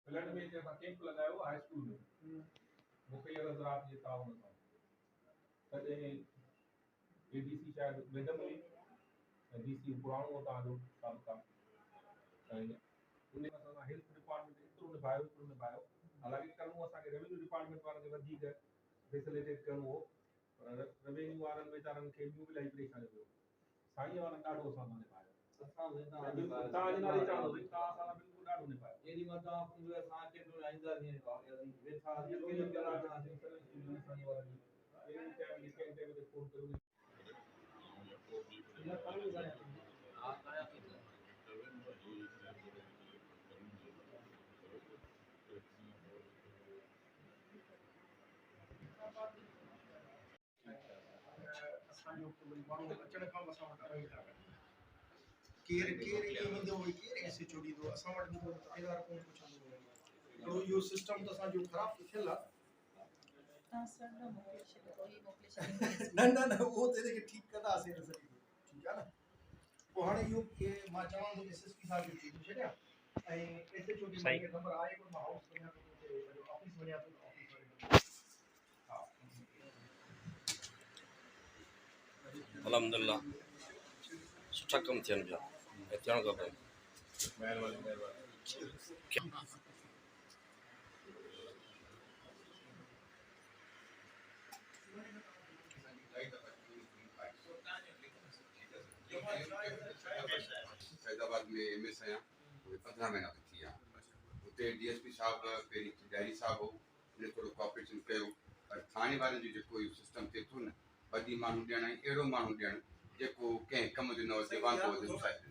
flood में जो camp लगायो हाई स्कूल में मुख्य हज़रात जे ताउन सां तॾहिं एडीसी शायद मैडम हुई डीसी पुराणो हो तव्हांजो साबिका ऐं उन असां हेल्थ डिपार्टमेंट एतिरो निभायो हालांकि करिणो असांखे रेवेन्यू डिपार्टमेंट वारनि खे वधीक फैसिलिटेट करिणो हो पर रेवेन्यू वारनि वीचारनि खे ॿियूं इलाही परेशानियूं कयो साईं वारनि ॾाढो असां सां निभायो तव्हांजे नाले चवंदो तव्हां असां सां बिल्कुलु ॾाढो निभायो जेॾी महिल तव्हां पंहिंजो असां केतिरो आईंदा वेठा अचण खां असां वटि रहिया केर इहो हूंदो हुई केर ऐसे चोरी दो असां वटि बि ताईदार कोन पुछंदो हुयो इहो सिस्टम त असांजो ख़राब थियल आहे न उहो त हिनखे ठीकु कंदासीं ठीकु आहे न पोइ हाणे इहो मां चवां थो एसएसपी साहिब खे चई थो छॾियां ऐं एसएचओ खे नंबर आहे कोन मां हाउस वञा थो ऑफिस वञा थो ऑफिस हा अलहमदुलिल्लाह सुठा कम थियनि पिया ऐं थियणु खपनि महिरबानी फैजाबाद में एमएस आहियां 15 महीना थी विया हुते डीएसपी साहब पहिरीं ॾियारी साहब हो हुन थोरो कॉपरेशन कयो पर थाणे वारनि जो जेको इहो सिस्टम थिए थो न वॾी माण्हू ॾियणु ऐं अहिड़ो माण्हू ॾियणु जेको कंहिं कम जो न हुजे वांदो हुजे मुसाइद